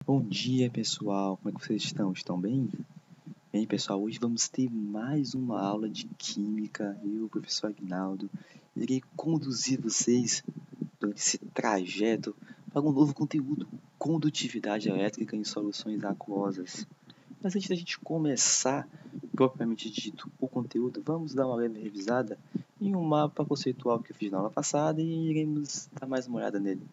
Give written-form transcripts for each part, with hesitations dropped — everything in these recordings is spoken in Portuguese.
Bom dia, pessoal. Como é que vocês estão? Estão bem? Bem, pessoal, hoje vamos ter mais uma aula de Química. Eu, professor Aguinaldo, irei conduzir vocês durante esse trajeto para um novo conteúdo, condutividade elétrica em soluções aquosas. Mas antes da gente começar, propriamente dito, o conteúdo, vamos dar uma leve revisada em um mapa conceitual que eu fiz na aula passada e iremos dar mais uma olhada nele.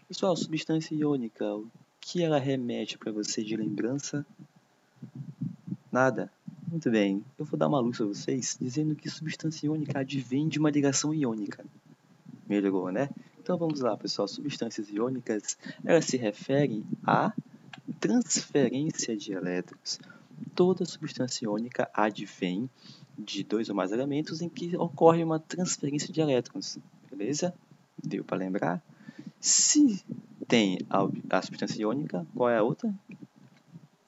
Pessoal, substância iônica, o que ela remete para você de lembrança? Nada? Muito bem, eu vou dar uma luz para vocês dizendo que substância iônica advém de uma ligação iônica. Melhorou, né? Então vamos lá, pessoal. Substâncias iônicas, elas se referem à transferência de elétrons. Toda substância iônica advém de dois ou mais elementos em que ocorre uma transferência de elétrons. Beleza? Deu para lembrar? Se tem a substância iônica, qual é a outra?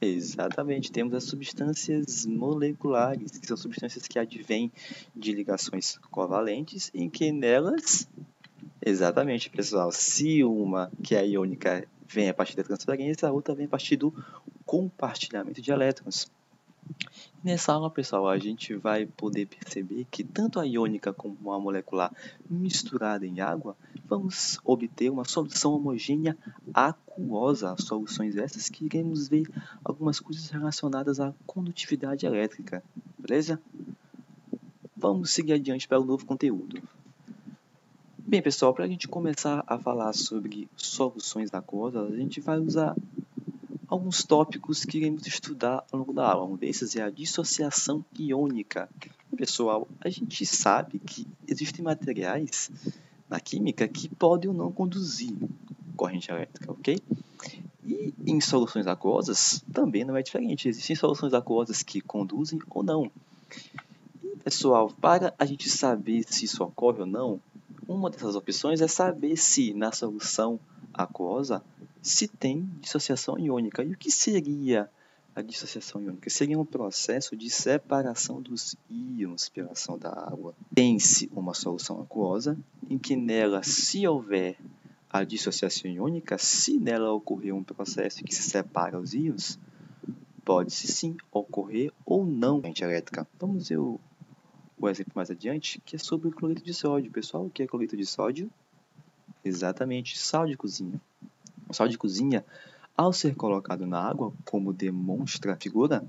Exatamente, temos as substâncias moleculares, que são substâncias que advêm de ligações covalentes, em que nelas, exatamente, pessoal, se uma, que é a iônica, vem a partir da transferência, a outra vem a partir do compartilhamento de elétrons. Nessa aula, pessoal, a gente vai poder perceber que tanto a iônica como a molecular misturada em água, vamos obter uma solução homogênea aquosa. Soluções essas que iremos ver algumas coisas relacionadas à condutividade elétrica, beleza? Vamos seguir adiante para o novo conteúdo. Bem, pessoal, para a gente começar a falar sobre soluções aquosas, a gente vai usar alguns tópicos que iremos estudar ao longo da aula. Um desses é a dissociação iônica. Pessoal, a gente sabe que existem materiais na química que podem ou não conduzir corrente elétrica, ok? E em soluções aquosas também não é diferente. Existem soluções aquosas que conduzem ou não. E, pessoal, para a gente saber se isso ocorre ou não, uma dessas opções é saber se na solução aquosa se tem dissociação iônica. E o que seria a dissociação iônica? Seria um processo de separação dos íons pela ação da água. Tem-se uma solução aquosa em que nela, se houver a dissociação iônica, se nela ocorrer um processo que se separa os íons, pode-se sim ocorrer ou não corrente elétrica. Vamos ver o exemplo mais adiante, que é sobre o cloreto de sódio. Pessoal, o que é cloreto de sódio? Exatamente, sal de cozinha. O sal de cozinha, ao ser colocado na água, como demonstra a figura,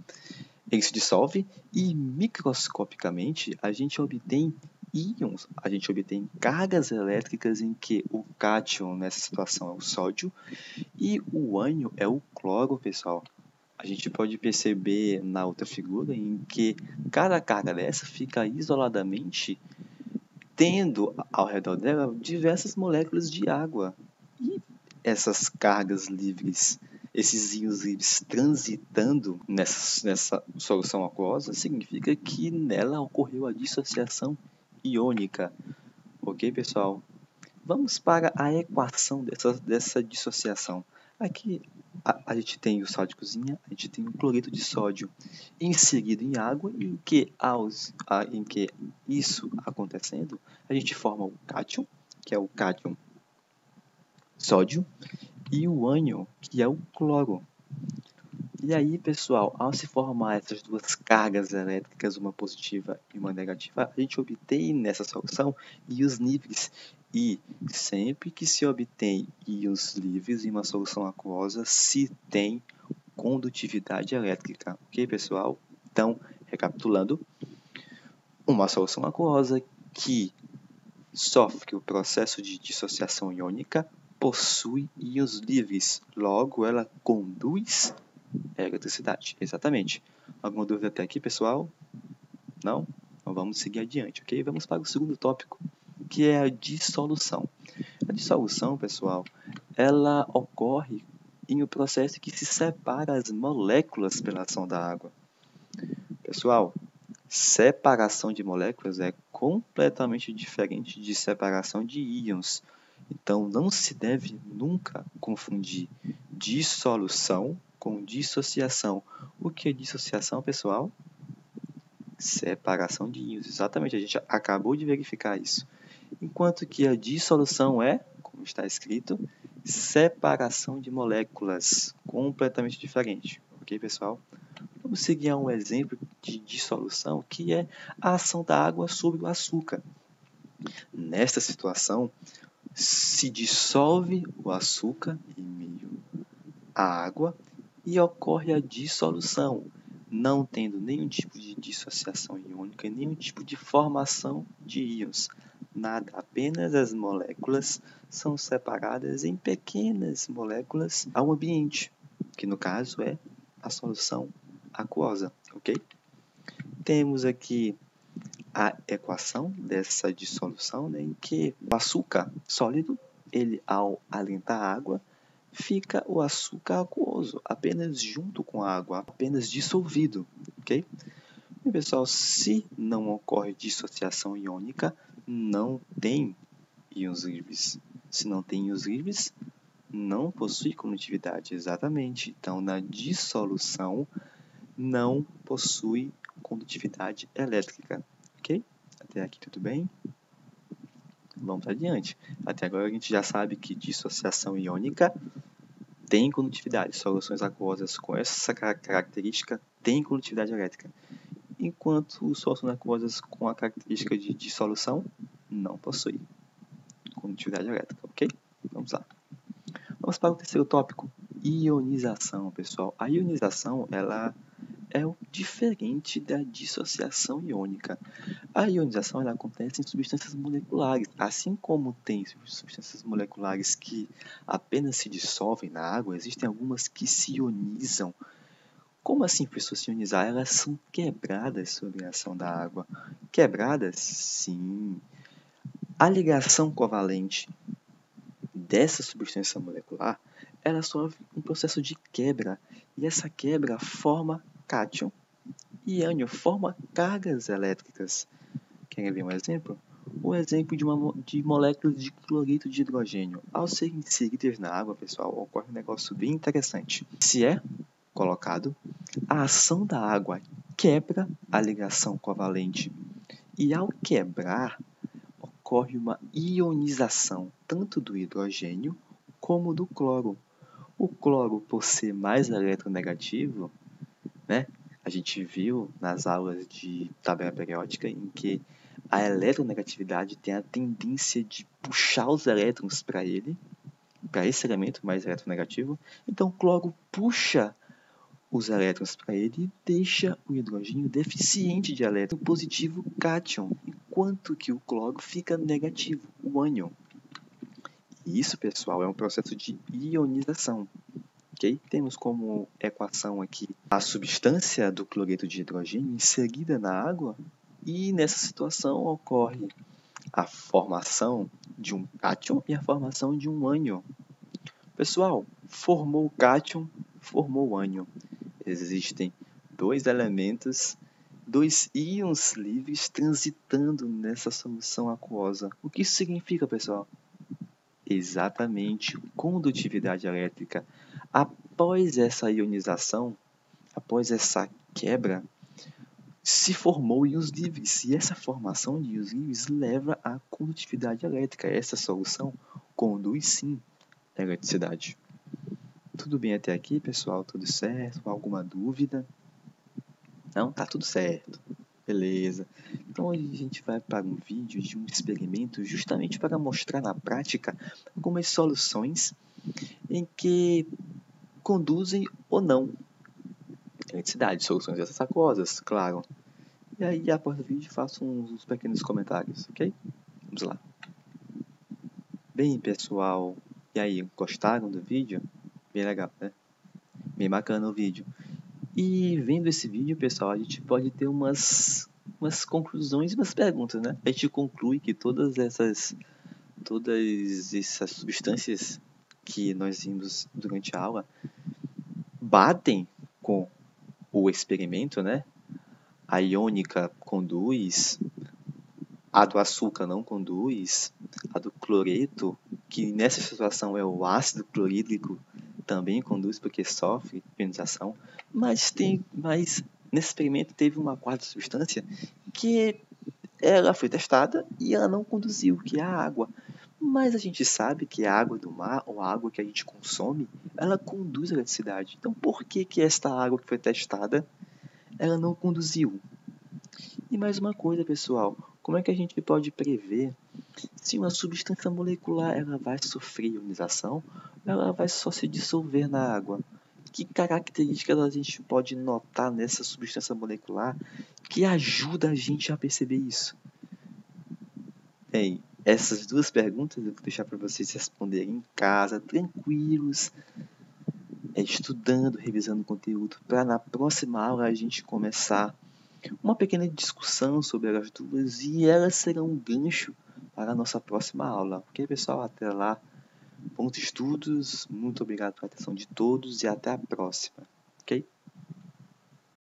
ele se dissolve e microscopicamente a gente obtém íons, a gente obtém cargas elétricas em que o cátion nessa situação é o sódio e o ânion é o cloro, pessoal. A gente pode perceber na outra figura em que cada carga dessa fica isoladamente tendo ao redor dela diversas moléculas de água. E essas cargas livres, esses íons livres transitando nessa solução aquosa, significa que nela ocorreu a dissociação iônica. Ok, pessoal? Vamos para a equação dessa dissociação. Aqui a gente tem o sal de cozinha, a gente tem o cloreto de sódio inserido em água, em que isso acontecendo, a gente forma o cátion, que é o cátion sódio, e o ânion, que é o cloro. E aí, pessoal, ao se formar essas duas cargas elétricas, uma positiva e uma negativa, a gente obtém nessa solução íons livres. E sempre que se obtém íons livres em uma solução aquosa, se tem condutividade elétrica. Ok, pessoal? Então, recapitulando, uma solução aquosa que sofre o processo de dissociação iônica possui íons livres, logo ela conduz eletricidade. Exatamente. Alguma dúvida até aqui, pessoal? Não? Então vamos seguir adiante, ok? Vamos para o segundo tópico, que é a dissolução. A dissolução, pessoal, ela ocorre em um processo que se separa as moléculas pela ação da água. Pessoal, separação de moléculas é completamente diferente de separação de íons. Então, não se deve nunca confundir dissolução com dissociação. O que é dissociação, pessoal? Separação de íons. Exatamente, a gente acabou de verificar isso. Enquanto que a dissolução é, como está escrito, separação de moléculas completamente diferente. Ok, pessoal? Vamos seguir a um exemplo de dissolução, que é a ação da água sobre o açúcar. Nesta situação, se dissolve o açúcar em meio à água e ocorre a dissolução, não tendo nenhum tipo de dissociação iônica, nenhum tipo de formação de íons. Nada, apenas as moléculas são separadas em pequenas moléculas ao ambiente, que no caso é a solução aquosa, ok? Temos aqui a equação dessa dissolução, né, em que o açúcar sólido, ele ao alentar a água, fica o açúcar aquoso, apenas junto com a água, apenas dissolvido, ok? E pessoal, se não ocorre dissociação iônica, não tem íons livres. Se não tem íons livres, não possui condutividade, exatamente. Então, na dissolução, não possui condutividade elétrica, ok? Até aqui tudo bem? Vamos adiante. Até agora a gente já sabe que dissociação iônica tem condutividade. Soluções aquosas com essa característica têm condutividade elétrica, enquanto soluções aquosas com a característica de dissolução não possuem condutividade elétrica, ok? Vamos lá. Vamos para o terceiro tópico, ionização, pessoal. A ionização, ela é o diferente da dissociação iônica. A ionização ela acontece em substâncias moleculares, assim como tem substâncias moleculares que apenas se dissolvem na água, existem algumas que se ionizam. Como assim, pessoas se ionizar? Elas são quebradas sob a ação da água. Quebradas? Sim. A ligação covalente dessa substância molecular, ela sofre um processo de quebra, e essa quebra forma cátion e ânion, forma cargas elétricas. Querem ver um exemplo? O exemplo de moléculas de cloreto de hidrogênio. Ao serem inseridas na água, pessoal, ocorre um negócio bem interessante. Se é colocado, a ação da água quebra a ligação covalente, e ao quebrar, ocorre uma ionização tanto do hidrogênio como do cloro. O cloro, por ser mais eletronegativo, né, a gente viu nas aulas de tabela periódica em que a eletronegatividade tem a tendência de puxar os elétrons para ele, para esse elemento mais eletronegativo. Então, o cloro puxa os elétrons para ele e deixa o hidrogênio deficiente de elétron positivo cátion, enquanto que o cloro fica negativo, o ânion. E isso, pessoal, é um processo de ionização. Okay? Temos como equação aqui a substância do cloreto de hidrogênio inserida na água, e nessa situação ocorre a formação de um cátion e a formação de um ânion. Pessoal, formou o cátion, formou o ânion. Existem dois elementos, dois íons livres transitando nessa solução aquosa. O que isso significa, pessoal? Exatamente, condutividade elétrica. Após essa ionização, após essa quebra, se formou íons livres, e essa formação de íons livres leva à condutividade elétrica. Essa solução conduz sim eletricidade. Tudo bem até aqui, pessoal? Tudo certo? Alguma dúvida? Não? Tá tudo certo. Beleza. Então hoje a gente vai para um vídeo de um experimento justamente para mostrar na prática algumas soluções em que conduzem ou não eletricidade, soluções dessas aquosas, claro. E aí, após o vídeo, faço uns pequenos comentários, ok? Vamos lá. Bem, pessoal, e aí, gostaram do vídeo? Bem legal, né? Bem bacana o vídeo. E vendo esse vídeo, pessoal, a gente pode ter umas conclusões e umas perguntas, né? A gente conclui que todas essas substâncias que nós vimos durante a aula batem com o experimento, né? A iônica conduz, a do açúcar não conduz, a do cloreto, que nessa situação é o ácido clorídrico, também conduz porque sofre ionização, mas nesse experimento teve uma quarta substância que ela foi testada e ela não conduziu, que é a água. Mas a gente sabe que a água do mar, ou a água que a gente consome, ela conduz a eletricidade. Então por que que esta água que foi testada, ela não conduziu? E mais uma coisa, pessoal, como é que a gente pode prever se uma substância molecular ela vai sofrer ionização ou ela vai só se dissolver na água? Que características a gente pode notar nessa substância molecular que ajuda a gente a perceber isso? Bem, essas duas perguntas eu vou deixar para vocês responderem em casa, tranquilos, estudando, revisando o conteúdo, para na próxima aula a gente começar uma pequena discussão sobre elas duas e elas serão um gancho para a nossa próxima aula. Ok, pessoal? Até lá. Bons estudos, muito obrigado pela atenção de todos e até a próxima. Ok?